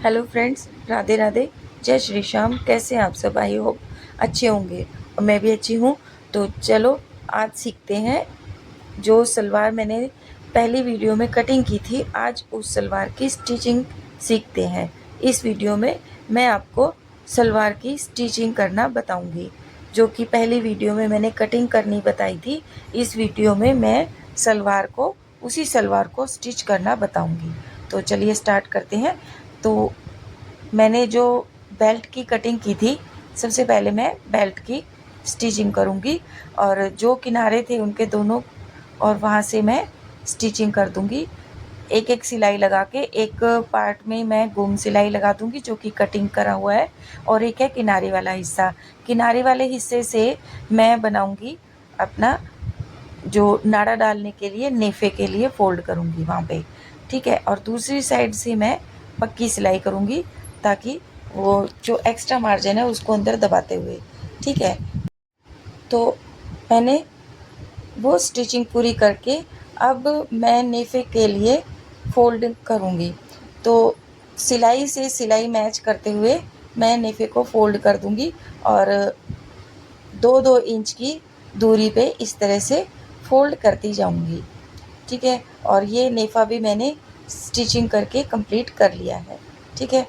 Hello friends, Radhe Radhe, जय श्री श्याम। कैसे हैं आप सब? आई होप अच्छे होंगे और मैं भी अच्छी हूँ। तो चलो आज सीखते हैं। जो सलवार मैंने पहली वीडियो में कटिंग की थी, आज उस सलवार की स्टिचिंग सीखते हैं। इस वीडियो में मैं आपको सलवार की स्टिचिंग करना बताऊंगी। जो कि पहली वीडियो में मैंने कटिंग करनी बताई थी, इस वीडियो में मैं उसी सलवार को स्टिच करना बताऊंगी। तो चलिए स्टार्ट करते हैं। तो मैंने जो बेल्ट की कटिंग की थी, सबसे पहले मैं बेल्ट की स्टिचिंग करूँगी और जो किनारे थे उनके दोनों, और वहाँ से मैं स्टिचिंग कर दूँगी। एक एक सिलाई लगा के एक पार्ट में मैं गुम सिलाई लगा दूँगी जो कि कटिंग करा हुआ है, और एक है किनारे वाला हिस्सा। किनारे वाले हिस्से से मैं बनाऊँगी अपना जो नाड़ा डालने के लिए, नेफे के लिए फ़ोल्ड करूँगी वहाँ पे, ठीक है। और दूसरी साइड से मैं पक्की सिलाई करूँगी ताकि वो जो एक्स्ट्रा मार्जिन है उसको अंदर दबाते हुए, ठीक है। तो मैंने वो स्टिचिंग पूरी करके अब मैं नेफे के लिए फ़ोल्ड करूँगी। तो सिलाई से सिलाई मैच करते हुए मैं नेफे को फ़ोल्ड कर दूँगी और 2-2 इंच की दूरी पे इस तरह से फ़ोल्ड करती जाऊँगी, ठीक है। और ये नेफा भी मैंने स्टिचिंग करके कंप्लीट कर लिया है, ठीक है।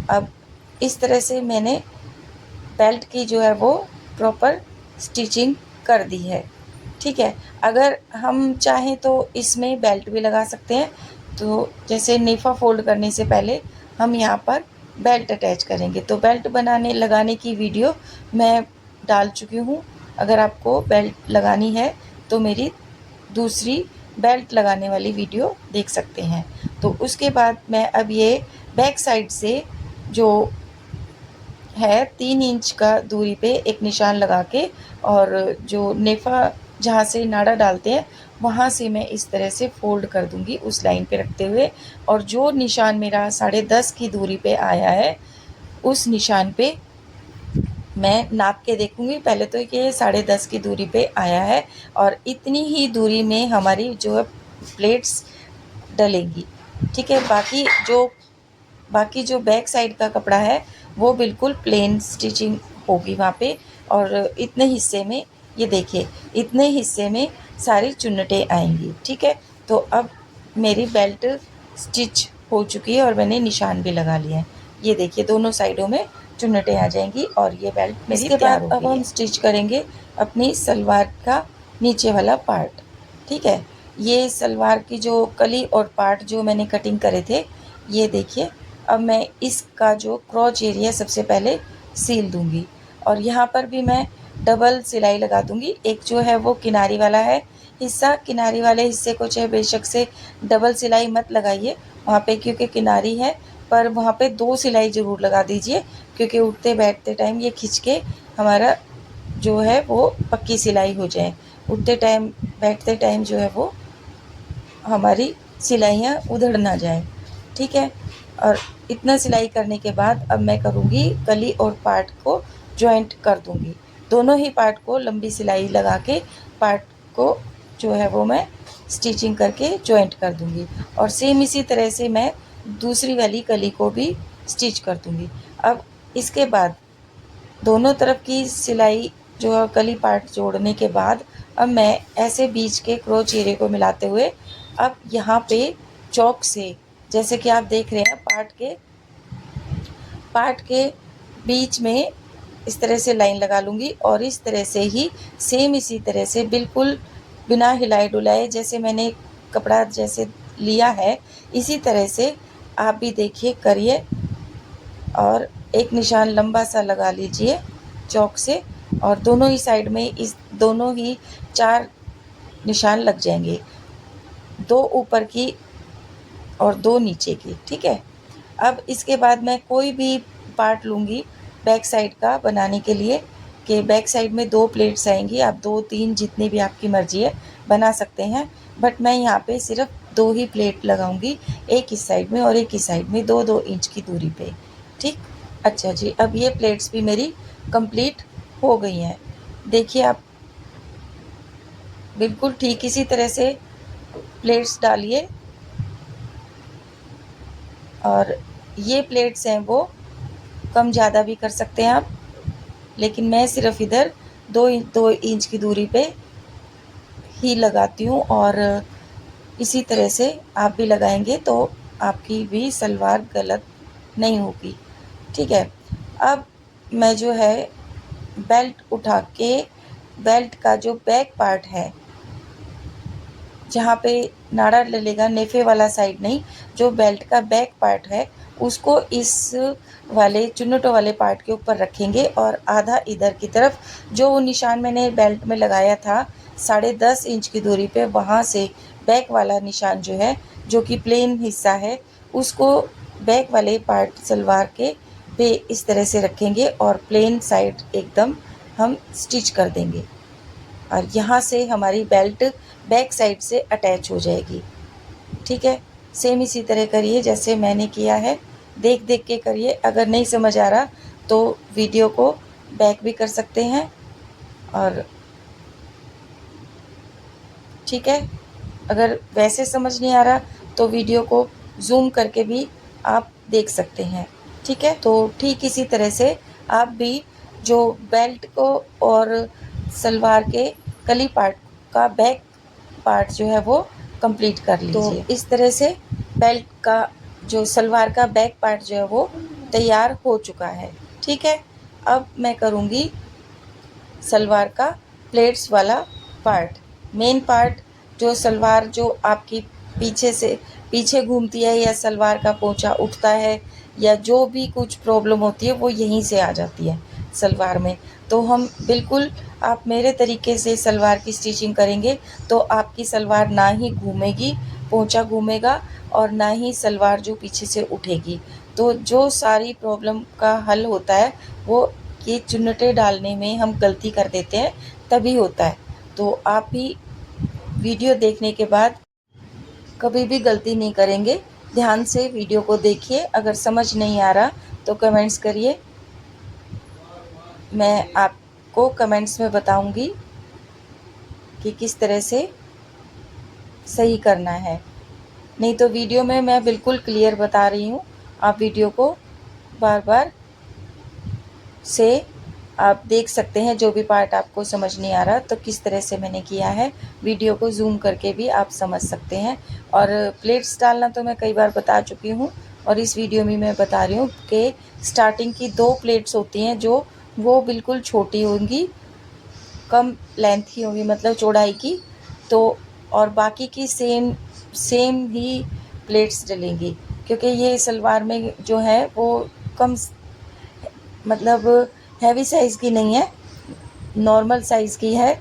अब इस तरह से मैंने बेल्ट की जो है वो प्रॉपर स्टिचिंग कर दी है, ठीक है। अगर हम चाहें तो इसमें बेल्ट भी लगा सकते हैं। तो जैसे नेफा फ़ोल्ड करने से पहले हम यहाँ पर बेल्ट अटैच करेंगे। तो बेल्ट लगाने की वीडियो मैं डाल चुकी हूँ। अगर आपको बेल्ट लगानी है तो मेरी दूसरी बेल्ट लगाने वाली वीडियो देख सकते हैं। तो उसके बाद मैं अब ये बैक साइड से जो है 3 इंच का दूरी पे एक निशान लगा के, और जो नेफा जहाँ से नाड़ा डालते हैं वहाँ से मैं इस तरह से फ़ोल्ड कर दूँगी उस लाइन पे रखते हुए। और जो निशान मेरा 10.5 की दूरी पे आया है, उस निशान पे मैं नाप के देखूँगी। पहले तो ये 10.5 की दूरी पे आया है और इतनी ही दूरी में हमारी जो है प्लेट्स डलेंगी, ठीक है। बाकी जो बैक साइड का कपड़ा है वो बिल्कुल प्लेन स्टिचिंग होगी वहाँ पे। और इतने हिस्से में, ये देखिए, इतने हिस्से में सारी चुन्नटें आएंगी, ठीक है। तो अब मेरी बेल्ट स्टिच हो चुकी है और मैंने निशान भी लगा लिए हैं। ये देखिए दोनों साइडों में चुन्नटें आ जाएंगी और ये बेल्ट मेरी तैयार हो गई है। अब हम स्टिच करेंगे अपनी सलवार का नीचे वाला पार्ट, ठीक है। ये सलवार की जो कली और पार्ट जो मैंने कटिंग करे थे, ये देखिए। अब मैं इसका जो क्रॉच एरिया सबसे पहले सील दूंगी और यहाँ पर भी मैं डबल सिलाई लगा दूंगी। एक जो है वो किनारी वाला है हिस्सा, किनारी वाले हिस्से को चाहे बेशक से डबल सिलाई मत लगाइए वहाँ पे, क्योंकि किनारी है, पर वहाँ पे 2 सिलाई ज़रूर लगा दीजिए, क्योंकि उठते बैठते टाइम ये खिंच के हमारा जो है वो पक्की सिलाई हो जाए। उठते टाइम बैठते टाइम जो है वो हमारी सिलाइयाँ उधड़ ना जाए, ठीक है। और इतना सिलाई करने के बाद अब मैं करूँगी कली और पार्ट को जॉइंट कर दूँगी। दोनों ही पार्ट को लंबी सिलाई लगा के पार्ट को जो है वो मैं स्टिचिंग करके जॉइंट कर दूँगी। और सेम इसी तरह से मैं दूसरी वाली कली को भी स्टिच कर दूँगी। अब इसके बाद दोनों तरफ की सिलाई जो है कली पार्ट जोड़ने के बाद अब मैं ऐसे बीच के क्रोच एरिया को मिलाते हुए अब यहाँ पे चौक से, जैसे कि आप देख रहे हैं, पार्ट के बीच में इस तरह से लाइन लगा लूँगी और इस तरह से ही सेम इसी तरह से बिल्कुल बिना हिलाए डुलाए, जैसे मैंने कपड़ा जैसे लिया है इसी तरह से आप भी देखिए करिए। और एक निशान लंबा सा लगा लीजिए चौक से, और दोनों ही साइड में इस दोनों ही 4 निशान लग जाएंगे, 2 ऊपर की और 2 नीचे की, ठीक है। अब इसके बाद मैं कोई भी पार्ट लूँगी बैक साइड का बनाने के लिए, कि बैक साइड में 2 प्लेट्स आएंगी। आप 2-3 जितनी भी आपकी मर्जी है बना सकते हैं, बट मैं यहाँ पे सिर्फ 2 ही प्लेट लगाऊंगी, एक इस साइड में और एक इस साइड में, 2-2 इंच की दूरी पे, ठीक। अच्छा जी, अब ये प्लेट्स भी मेरी कंप्लीट हो गई हैं। देखिए आप बिल्कुल ठीक इसी तरह से प्लेट्स डालिए और ये प्लेट्स हैं वो कम ज़्यादा भी कर सकते हैं आप, लेकिन मैं सिर्फ इधर 2 इंच की दूरी पे ही लगाती हूँ। और इसी तरह से आप भी लगाएंगे तो आपकी भी सलवार गलत नहीं होगी। ठीक है। अब मैं जो है बेल्ट उठा के, बेल्ट का जो बैक पार्ट है जहाँ पे नाड़ा डलेगा, नेफे वाला साइड नहीं, जो बेल्ट का बैक पार्ट है उसको इस वाले चुन्नटों वाले पार्ट के ऊपर रखेंगे और आधा इधर की तरफ, जो निशान मैंने बेल्ट में लगाया था 10.5 इंच की दूरी पे, वहाँ से बैक वाला निशान जो है, जो कि प्लेन हिस्सा है, उसको बैक वाले पार्ट सलवार के पे इस तरह से रखेंगे और प्लेन साइड एकदम हम स्टिच कर देंगे और यहाँ से हमारी बेल्ट बैक साइड से अटैच हो जाएगी। ठीक है। सेम इसी तरह करिए जैसे मैंने किया है, देख देख के करिए। अगर नहीं समझ आ रहा तो वीडियो को बैक भी कर सकते हैं। और ठीक है, अगर वैसे समझ नहीं आ रहा तो वीडियो को जूम करके भी आप देख सकते हैं। ठीक है। तो ठीक इसी तरह से आप भी जो बेल्ट को और सलवार के कली पार्ट का बैक पार्ट जो है वो कंप्लीट कर लीजिए। तो इस तरह से बेल्ट का जो सलवार का बैक पार्ट जो है वो तैयार हो चुका है। ठीक है। अब मैं करूँगी सलवार का प्लेट्स वाला पार्ट, मेन पार्ट, जो सलवार जो आपकी पीछे से पीछे घूमती है या सलवार का पोंचा उठता है या जो भी कुछ प्रॉब्लम होती है वो यहीं से आ जाती है सलवार में। तो हम बिल्कुल, आप मेरे तरीके से सलवार की स्टिचिंग करेंगे तो आपकी सलवार ना ही घूमेगी, पोंचा घूमेगा, और ना ही सलवार जो पीछे से उठेगी। तो जो सारी प्रॉब्लम का हल होता है वो ये चुन्नटें डालने में हम गलती कर देते हैं तभी होता है। तो आप भी वीडियो देखने के बाद कभी भी गलती नहीं करेंगे। ध्यान से वीडियो को देखिए। अगर समझ नहीं आ रहा तो कमेंट्स करिए, मैं आपको कमेंट्स में बताऊंगी कि किस तरह से सही करना है। नहीं तो वीडियो में मैं बिल्कुल क्लियर बता रही हूँ, आप वीडियो को बार बार से आप देख सकते हैं। जो भी पार्ट आपको समझ नहीं आ रहा तो किस तरह से मैंने किया है, वीडियो को जूम करके भी आप समझ सकते हैं। और प्लेट्स डालना तो मैं कई बार बता चुकी हूँ और इस वीडियो में मैं बता रही हूँ कि स्टार्टिंग की 2 प्लेट्स होती हैं जो वो बिल्कुल छोटी होंगी, कम लेंथ की होंगी, मतलब चौड़ाई की। तो और बाकी की सेम सेम ही प्लेट्स डलेंगी, क्योंकि ये सलवार में जो है वो कम, मतलब हैवी साइज़ की नहीं है, नॉर्मल साइज़ की है।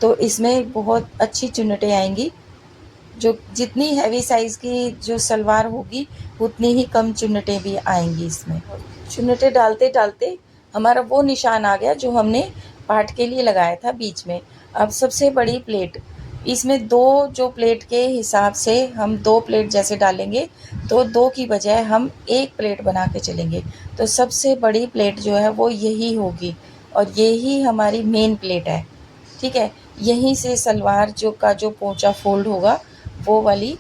तो इसमें बहुत अच्छी चुन्नटें आएंगी। जो जितनी हैवी साइज़ की जो सलवार होगी उतनी ही कम चुन्नटें भी आएंगी इसमें। चुन्नटें डालते डालते हमारा वो निशान आ गया जो हमने पार्ट के लिए लगाया था बीच में। अब सबसे बड़ी प्लेट, इसमें 2 जो प्लेट के हिसाब से हम 2 प्लेट जैसे डालेंगे तो 2 की बजाय हम 1 प्लेट बना के चलेंगे। तो सबसे बड़ी प्लेट जो है वो यही होगी और यही हमारी मेन प्लेट है। ठीक है। यहीं से सलवार जो पोंचा फोल्ड होगा वो वाली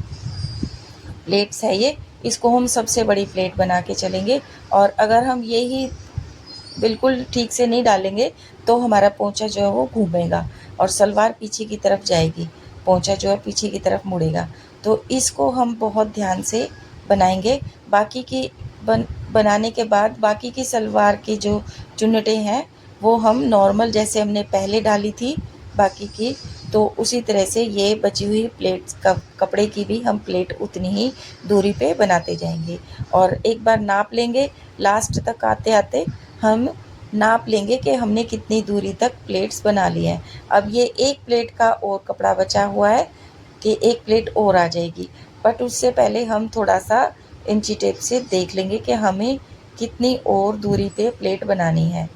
प्लेट्स है ये, इसको हम सबसे बड़ी प्लेट बना के चलेंगे। और अगर हम यही बिल्कुल ठीक से नहीं डालेंगे तो हमारा पोंचा जो है वो घूमेगा और सलवार पीछे की तरफ जाएगी, पोंचा जो है पीछे की तरफ मुड़ेगा। तो इसको हम बहुत ध्यान से बनाएंगे। बाकी की बनाने के बाद बाकी की सलवार की जो चुन्नटें हैं वो हम नॉर्मल जैसे हमने पहले डाली थी बाकी की, तो उसी तरह से ये बची हुई प्लेट्स का कपड़े की भी हम प्लेट उतनी ही दूरी पे बनाते जाएंगे। और एक बार नाप लेंगे, लास्ट तक आते आते हम नाप लेंगे कि हमने कितनी दूरी तक प्लेट्स बना ली हैं। अब ये 1 प्लेट का और कपड़ा बचा हुआ है कि 1 प्लेट और आ जाएगी, बट उससे पहले हम थोड़ा सा इंची टेप से देख लेंगे कि हमें कितनी और दूरी पे प्लेट बनानी है।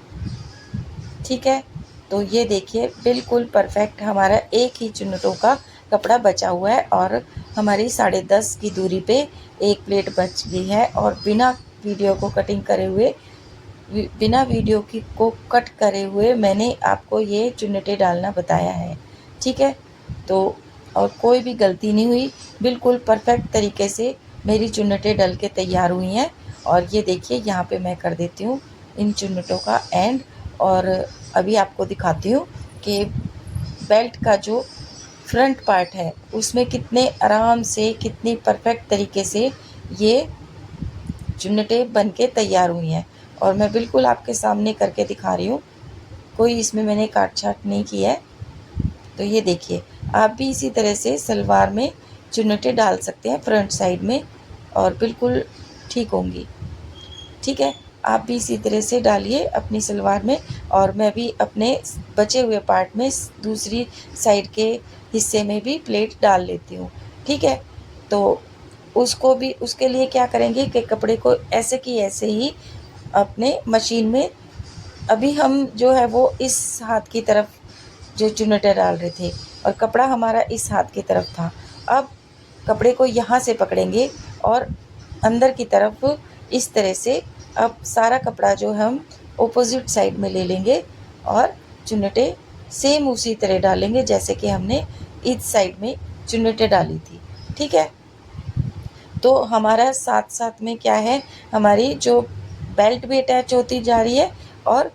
ठीक है। तो ये देखिए बिल्कुल परफेक्ट हमारा एक ही चुन्नटों का कपड़ा बचा हुआ है और हमारी 10.5 की दूरी पे 1 प्लेट बच गई है। और बिना वीडियो को कटिंग करे हुए, बिना वीडियो की को कट करे हुए मैंने आपको ये चुन्नटें डालना बताया है। ठीक है। तो और कोई भी गलती नहीं हुई, बिल्कुल परफेक्ट तरीके से मेरी चुन्नटें डल के तैयार हुई हैं। और ये देखिए यहाँ पे मैं कर देती हूँ इन चुन्नटों का एंड। और अभी आपको दिखाती हूँ कि बेल्ट का जो फ्रंट पार्ट है उसमें कितने आराम से, कितनी परफेक्ट तरीके से ये चुन्नटें बन के तैयार हुई हैं। और मैं बिल्कुल आपके सामने करके दिखा रही हूँ, कोई इसमें मैंने काट छाट नहीं किया है। तो ये देखिए, आप भी इसी तरह से सलवार में चुन्नटें डाल सकते हैं फ्रंट साइड में, और बिल्कुल ठीक होंगी। ठीक है, आप भी इसी तरह से डालिए अपनी सलवार में, और मैं भी अपने बचे हुए पार्ट में दूसरी साइड के हिस्से में भी प्लेट डाल लेती हूँ। ठीक है, तो उसको भी, उसके लिए क्या करेंगे कि कपड़े को ऐसे की ऐसे ही अपने मशीन में, अभी हम जो है वो इस हाथ की तरफ जो चुन्नटें डाल रहे थे और कपड़ा हमारा इस हाथ की तरफ था। अब कपड़े को यहाँ से पकड़ेंगे और अंदर की तरफ इस तरह से अब सारा कपड़ा जो हम ऑपोजिट साइड में ले लेंगे और चुन्नटें सेम उसी तरह डालेंगे जैसे कि हमने इस साइड में चुन्नटें डाली थी। ठीक है, तो हमारा साथ साथ में क्या है, हमारी जो बेल्ट भी अटैच होती जा रही है और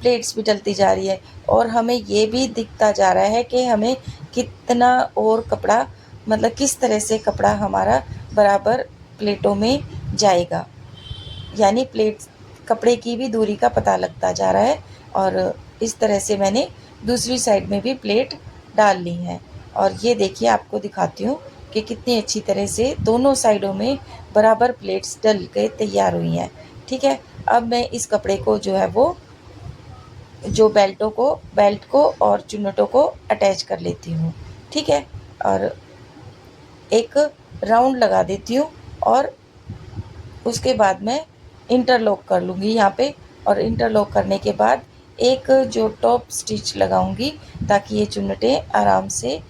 प्लेट्स भी डलती जा रही है, और हमें ये भी दिखता जा रहा है कि हमें कितना और कपड़ा, मतलब किस तरह से कपड़ा हमारा बराबर प्लेटों में जाएगा, यानी प्लेट कपड़े की भी दूरी का पता लगता जा रहा है। और इस तरह से मैंने दूसरी साइड में भी प्लेट डाल ली है, और ये देखिए आपको दिखाती हूँ कि कितनी अच्छी तरह से दोनों साइडों में बराबर प्लेट्स डल के तैयार हुई हैं। ठीक है, अब मैं इस कपड़े को जो है वो, जो बेल्ट को और चुन्नटों को अटैच कर लेती हूँ। ठीक है, और एक राउंड लगा देती हूँ और उसके बाद मैं इंटरलॉक कर लूँगी यहाँ पे, और इंटरलॉक करने के बाद एक जो टॉप स्टिच लगाऊंगी ताकि ये चुन्नटें आराम से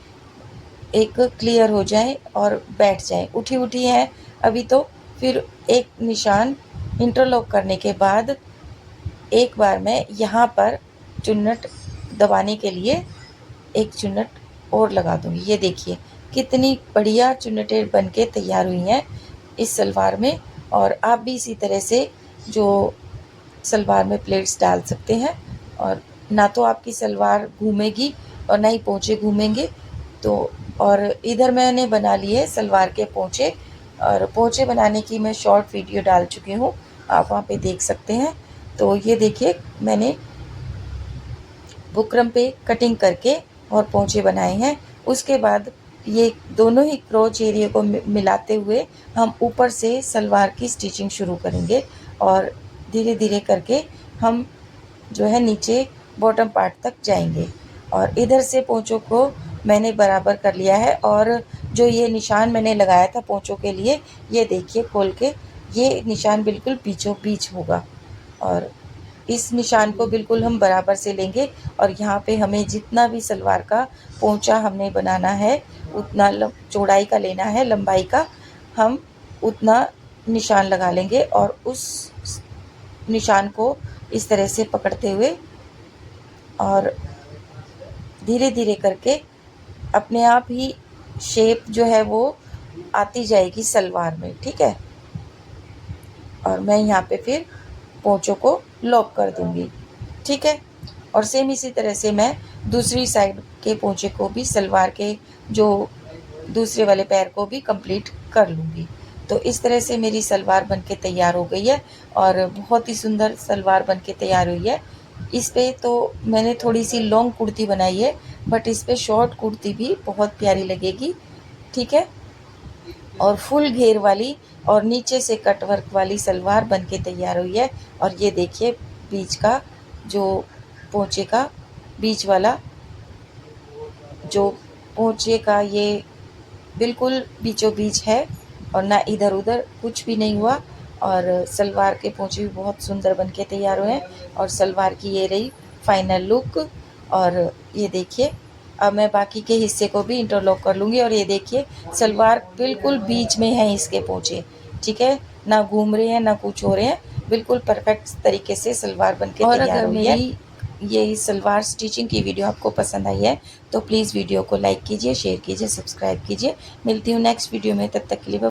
एक क्लियर हो जाए और बैठ जाए। उठी उठी हैं अभी तो, फिर एक निशान इंटरलॉक करने के बाद एक बार मैं यहाँ पर चुन्नट दबाने के लिए एक चुन्नट और लगा दूँगी। ये देखिए कितनी बढ़िया चुन्नटें बन के तैयार हुई हैं इस सलवार में। और आप भी इसी तरह से जो सलवार में प्लेट्स डाल सकते हैं, और ना तो आपकी सलवार घूमेगी और ना ही पोंचे घूमेंगे। तो और इधर मैंने बना लिए सलवार के पोंचे, और पोंचे बनाने की मैं शॉर्ट वीडियो डाल चुकी हूँ, आप वहाँ पे देख सकते हैं। तो ये देखिए मैंने बुकरम पे कटिंग करके और पोंचे बनाए हैं। उसके बाद ये दोनों ही क्रोच एरिया को मिलाते हुए हम ऊपर से सलवार की स्टिचिंग शुरू करेंगे, और धीरे धीरे करके हम जो है नीचे बॉटम पार्ट तक जाएंगे। और इधर से पोंचों को मैंने बराबर कर लिया है, और जो ये निशान मैंने लगाया था पोंचों के लिए, ये देखिए खोल के, ये निशान बिल्कुल बीचों बीच होगा, और इस निशान को बिल्कुल हम बराबर से लेंगे। और यहाँ पे हमें जितना भी सलवार का पोंचा हमने बनाना है उतना चौड़ाई का लेना है, लंबाई का हम उतना निशान लगा लेंगे, और उस निशान को इस तरह से पकड़ते हुए और धीरे धीरे करके अपने आप ही शेप जो है वो आती जाएगी सलवार में। ठीक है, और मैं यहाँ पे फिर पोंचों को लॉक कर दूँगी। ठीक है, और सेम इसी तरह से मैं दूसरी साइड के पोंचे को भी, सलवार के जो दूसरे वाले पैर को भी कंप्लीट कर लूँगी। तो इस तरह से मेरी सलवार बनके तैयार हो गई है, और बहुत ही सुंदर सलवार बनके तैयार हुई है। इस पे तो मैंने थोड़ी सी लॉन्ग कुर्ती बनाई है, बट इस पे शॉर्ट कुर्ती भी बहुत प्यारी लगेगी। ठीक है, और फुल घेर वाली और नीचे से कट वर्क वाली सलवार बनके तैयार हुई है। और ये देखिए बीच का जो पोंचे का बीच वाला जो पोंचे का ये बिल्कुल बीचों बीच है, और ना इधर उधर कुछ भी नहीं हुआ, और सलवार के पोंचे भी बहुत सुंदर बनके तैयार हुए हैं। और सलवार की ये रही फाइनल लुक। और ये देखिए अब मैं बाकी के हिस्से को भी इंटरलॉक कर लूँगी, और ये देखिए सलवार बिल्कुल बीच में है इसके पोंचे। ठीक है, ना घूम रहे हैं ना कुछ हो रहे हैं, बिल्कुल परफेक्ट तरीके से सलवार बनके तैयार हुई है। ये सलवार स्टिचिंग की वीडियो आपको पसंद आई है तो प्लीज़ वीडियो को लाइक कीजिए, शेयर कीजिए, सब्सक्राइब कीजिए। मिलती हूँ नेक्स्ट वीडियो में, तब तक के लिए।